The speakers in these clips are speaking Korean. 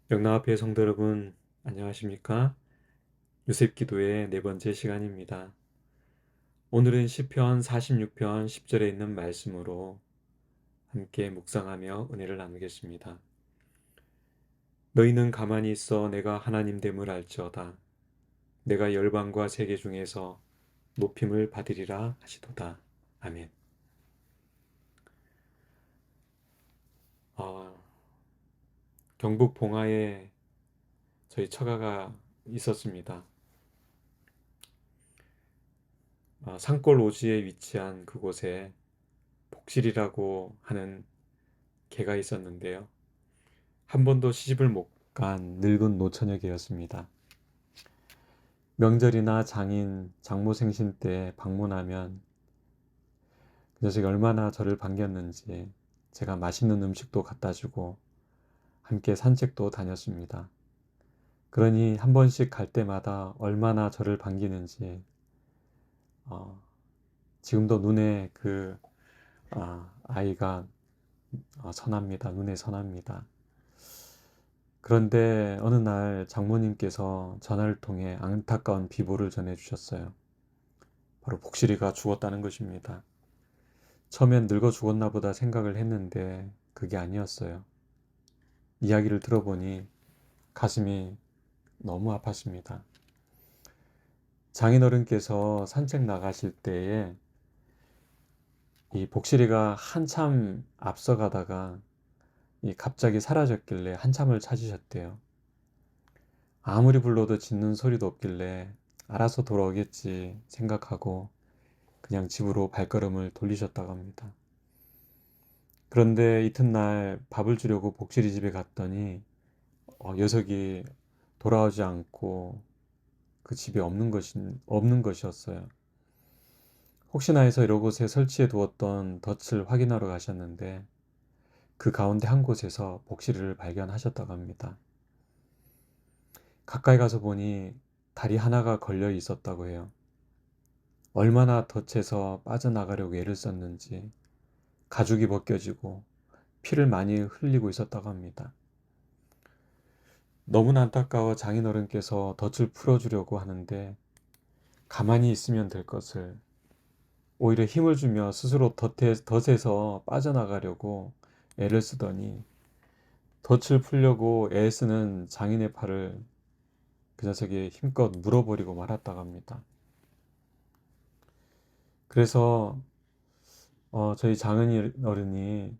영락교회 성도 여러분, 안녕하십니까? 요셉기도의 네 번째 시간입니다. 오늘은 시편 46편 10절에 있는 말씀으로 함께 묵상하며 은혜를 나누겠습니다. 너희는 가만히 있어 내가 하나님 됨을 알지어다. 내가 열방과 세계 중에서 높임을 받으리라 하시도다. 아멘. 어, 경북 봉화에 저희 처가가 있었습니다. 산골 오지에 위치한 그곳에 복실이라고 하는 개가 있었는데요. 한 번도 시집을 못 간 늙은 노처녀개였습니다. 명절이나 장인, 장모 생신 때 방문하면 그 녀석이 얼마나 저를 반겼는지 제가 맛있는 음식도 갖다 주고 함께 산책도 다녔습니다. 그러니 한 번씩 갈 때마다 얼마나 저를 반기는지 지금도 눈에 아이가 선합니다. 눈에 선합니다. 그런데 어느 날 장모님께서 전화를 통해 안타까운 비보를 전해주셨어요. 바로 복실이가 죽었다는 것입니다. 처음엔 늙어 죽었나 보다 생각을 했는데 그게 아니었어요. 이야기를 들어보니 가슴이 너무 아팠습니다. 장인어른께서 산책 나가실 때에 이 복실이가 한참 앞서가다가 갑자기 사라졌길래 한참을 찾으셨대요. 아무리 불러도 짖는 소리도 없길래 알아서 돌아오겠지 생각하고 그냥 집으로 발걸음을 돌리셨다고 합니다. 그런데 이튿날 밥을 주려고 복실이 집에 갔더니 녀석이 돌아오지 않고 그 집에 없는 것이었어요. 혹시나 해서 이곳에 설치해 두었던 덫을 확인하러 가셨는데 그 가운데 한 곳에서 복실이를 발견하셨다고 합니다. 가까이 가서 보니 다리 하나가 걸려 있었다고 해요. 얼마나 덫에서 빠져나가려고 애를 썼는지 가죽이 벗겨지고 피를 많이 흘리고 있었다고 합니다. 너무나 안타까워 장인어른께서 덫을 풀어주려고 하는데 가만히 있으면 될 것을 오히려 힘을 주며 스스로 덫에서 빠져나가려고 애를 쓰더니 덫을 풀려고 애쓰는 장인의 팔을 그 녀석이 힘껏 물어버리고 말았다고 합니다. 그래서 저희 장인어른이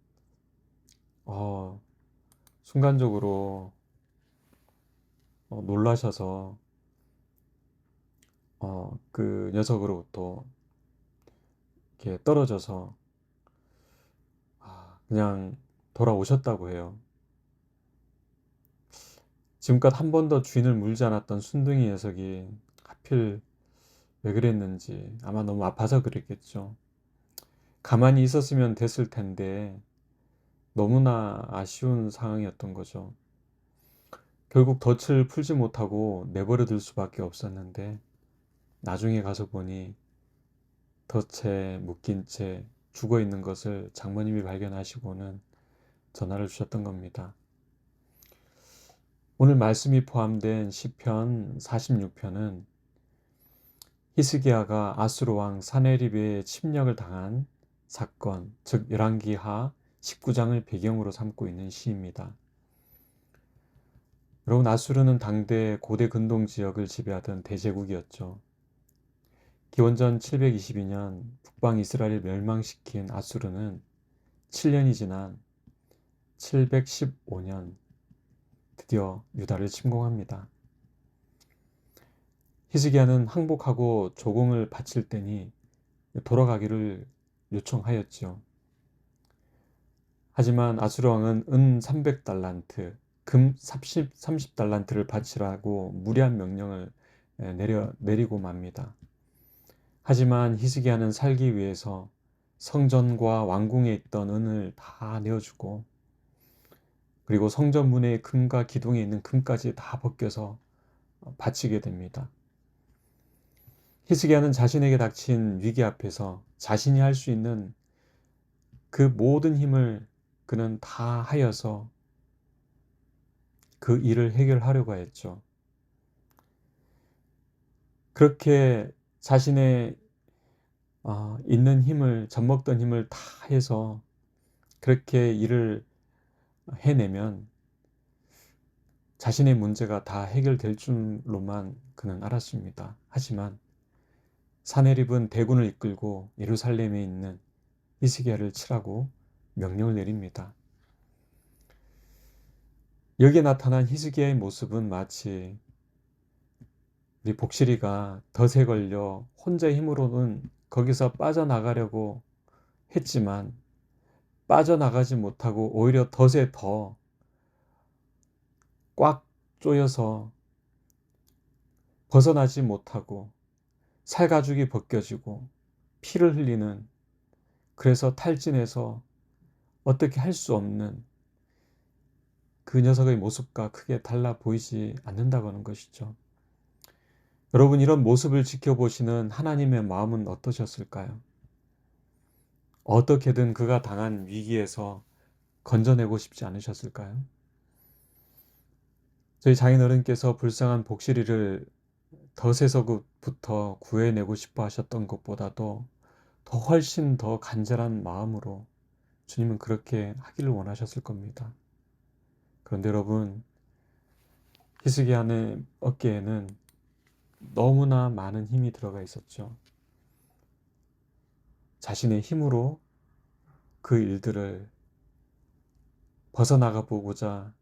순간적으로 놀라셔서 그 녀석으로부터 이렇게 떨어져서 그냥 돌아오셨다고 해요. 지금껏 한 번도 주인을 물지 않았던 순둥이 녀석이 하필 왜 그랬는지 아마 너무 아파서 그랬겠죠. 가만히 있었으면 됐을 텐데 너무나 아쉬운 상황이었던 거죠. 결국 덫을 풀지 못하고 내버려 둘 수밖에 없었는데 나중에 가서 보니 덫에 묶인 채 죽어 있는 것을 장모님이 발견하시고는 전화를 주셨던 겁니다. 오늘 말씀이 포함된 시편 46편은 히스기야가 아수르 왕 사네립의 침략을 당한 사건, 즉 열왕기하 19장을 배경으로 삼고 있는 시입니다. 여러분, 아수르는 당대 고대 근동 지역을 지배하던 대제국이었죠. 기원전 722년 북방 이스라엘을 멸망시킨 아수르는 7년이 지난 715년 드디어 유다를 침공합니다. 히스기야는 항복하고 조공을 바칠 때니 돌아가기를 요청하였지요. 하지만 아수르 왕은 은 300달란트, 금 30달란트를 바치라고 무리한 명령을 내리고 맙니다. 하지만 히스기야는 살기 위해서 성전과 왕궁에 있던 은을 다 내어주고 그리고 성전 문의 금과 기둥에 있는 금까지 다 벗겨서 바치게 됩니다. 히스기야는 자신에게 닥친 위기 앞에서 자신이 할 수 있는 그 모든 힘을 그는 다 하여서 그 일을 해결하려고 했죠. 그렇게 자신의 있는 힘을, 젖먹던 힘을 다 해서 그렇게 일을 해내면 자신의 문제가 다 해결될 줄로만 그는 알았습니다. 하지만 사내립은 대군을 이끌고 예루살렘에 있는 히스기야를 치라고 명령을 내립니다. 여기에 나타난 히스기야의 모습은 마치 우리 복실이가 덫에 걸려 혼자 힘으로는 거기서 빠져나가려고 했지만 빠져나가지 못하고 오히려 덫에 더 꽉 조여서 벗어나지 못하고 살가죽이 벗겨지고 피를 흘리는, 그래서 탈진해서 어떻게 할 수 없는 그 녀석의 모습과 크게 달라 보이지 않는다고 하는 것이죠. 여러분, 이런 모습을 지켜보시는 하나님의 마음은 어떠셨을까요? 어떻게든 그가 당한 위기에서 건져내고 싶지 않으셨을까요? 저희 장인어른께서 불쌍한 복실이를 덫에서부터 구해내고 싶어 하셨던 것보다도 더 훨씬 더 간절한 마음으로 주님은 그렇게 하기를 원하셨을 겁니다. 그런데 여러분, 히스기야의 어깨에는 너무나 많은 힘이 들어가 있었죠. 자신의 힘으로 그 일들을 벗어나가 보고자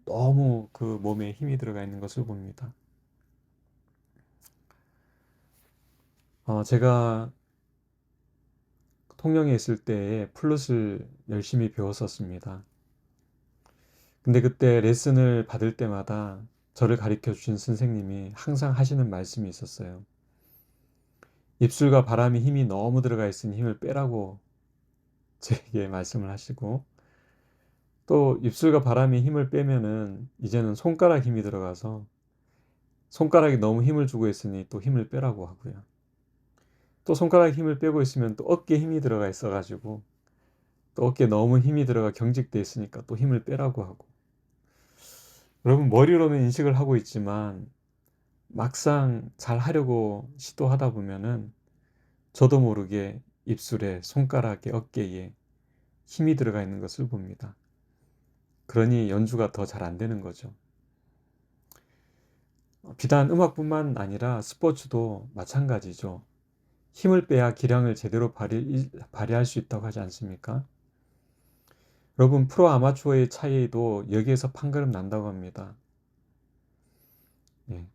너무 그 몸에 힘이 들어가 있는 것을 봅니다. 제가 통영에 있을 때에 플룻을 열심히 배웠었습니다. 근데 그때 레슨을 받을 때마다 저를 가르쳐 주신 선생님이 항상 하시는 말씀이 있었어요. 입술과 바람에 힘이 너무 들어가 있으니 힘을 빼라고 제게 말씀을 하시고, 또 입술과 바람에 힘을 빼면은 이제는 손가락 힘이 들어가서 손가락이 너무 힘을 주고 있으니 또 힘을 빼라고 하고요. 또 손가락 힘을 빼고 있으면 또 어깨에 힘이 들어가 있어가지고 또 어깨에 너무 힘이 들어가 경직돼 있으니까 또 힘을 빼라고 하고. 여러분, 머리로는 인식을 하고 있지만 막상 잘 하려고 시도하다 보면은 저도 모르게 입술에, 손가락에, 어깨에 힘이 들어가 있는 것을 봅니다. 그러니 연주가 더 잘 안 되는 거죠. 비단 음악뿐만 아니라 스포츠도 마찬가지죠. 힘을 빼야 기량을 제대로 발휘할 수 있다고 하지 않습니까? 여러분, 프로 아마추어의 차이도 여기에서 판가름 난다고 합니다. 예.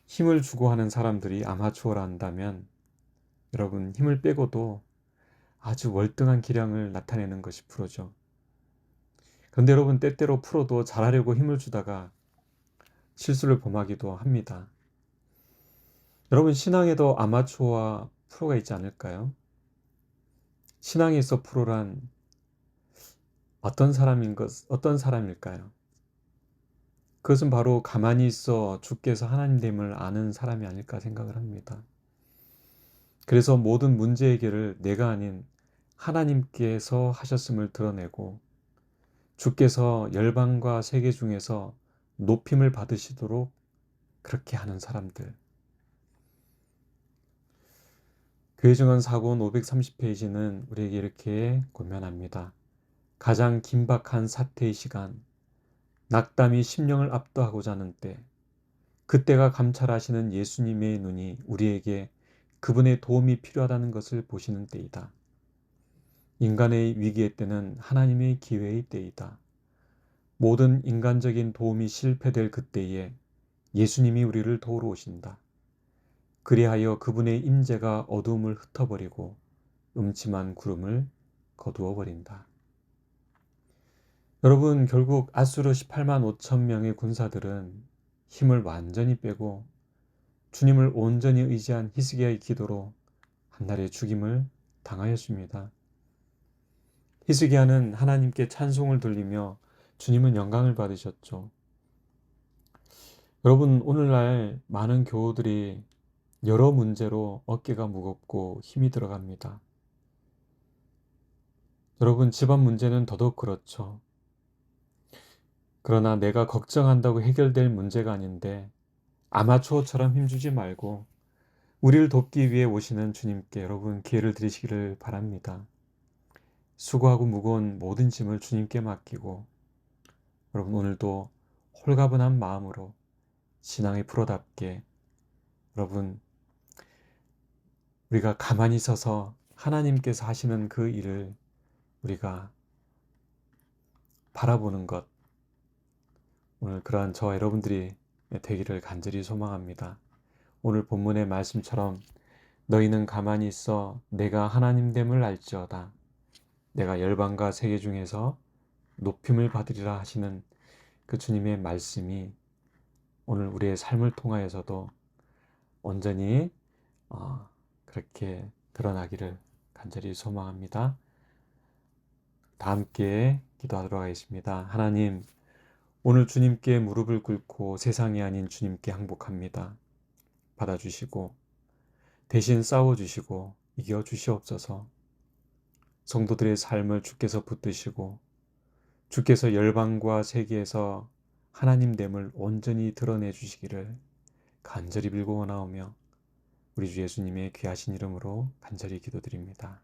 힘을 주고 하는 사람들이 아마추어라 한다면 여러분, 힘을 빼고도 아주 월등한 기량을 나타내는 것이 프로죠. 그런데 여러분, 때때로 프로도 잘하려고 힘을 주다가 실수를 범하기도 합니다. 여러분, 신앙에도 아마추어와 프로가 있지 않을까요? 신앙에 있어 프로란 어떤 사람일까요? 그것은 바로 가만히 있어 주께서 하나님됨을 아는 사람이 아닐까 생각을 합니다. 그래서 모든 문제 해결을 내가 아닌 하나님께서 하셨음을 드러내고 주께서 열방과 세계 중에서 높임을 받으시도록 그렇게 하는 사람들. 교회증언 사권 530페이지는 우리에게 이렇게 권면합니다. 가장 긴박한 사태의 시간, 낙담이 심령을 압도하고자 하는 때, 그때가 감찰하시는 예수님의 눈이 우리에게 그분의 도움이 필요하다는 것을 보시는 때이다. 인간의 위기의 때는 하나님의 기회의 때이다. 모든 인간적인 도움이 실패될 그때에 예수님이 우리를 도우러 오신다. 그리하여 그분의 임재가 어두움을 흩어버리고 음침한 구름을 거두어 버린다. 여러분, 결국 아수르 18만 5천 명의 군사들은 힘을 완전히 빼고 주님을 온전히 의지한 히스기야의 기도로 한날의 죽임을 당하였습니다. 히스기야는 하나님께 찬송을 돌리며 주님은 영광을 받으셨죠. 여러분, 오늘날 많은 교우들이 여러 문제로 어깨가 무겁고 힘이 들어갑니다. 여러분, 집안 문제는 더더욱 그렇죠. 그러나 내가 걱정한다고 해결될 문제가 아닌데 아마추어처럼 힘주지 말고 우리를 돕기 위해 오시는 주님께 여러분 기회를 드리시기를 바랍니다. 수고하고 무거운 모든 짐을 주님께 맡기고 여러분 오늘도 홀가분한 마음으로 신앙의 프로답게 여러분 우리가 가만히 서서 하나님께서 하시는 그 일을 우리가 바라보는 것, 오늘 그러한 저와 여러분들이 되기를 간절히 소망합니다. 오늘 본문의 말씀처럼 너희는 가만히 있어 내가 하나님됨을 알지어다. 내가 열방과 세계 중에서 높임을 받으리라 하시는 그 주님의 말씀이 오늘 우리의 삶을 통하여서도 온전히 그렇게 드러나기를 간절히 소망합니다. 다 함께 기도하도록 하겠습니다. 하나님, 오늘 주님께 무릎을 꿇고 세상이 아닌 주님께 항복합니다. 받아주시고 대신 싸워주시고 이겨주시옵소서. 성도들의 삶을 주께서 붙드시고 주께서 열방과 세계에서 하나님됨을 온전히 드러내 주시기를 간절히 빌고 원하오며 우리 주 예수님의 귀하신 이름으로 간절히 기도드립니다.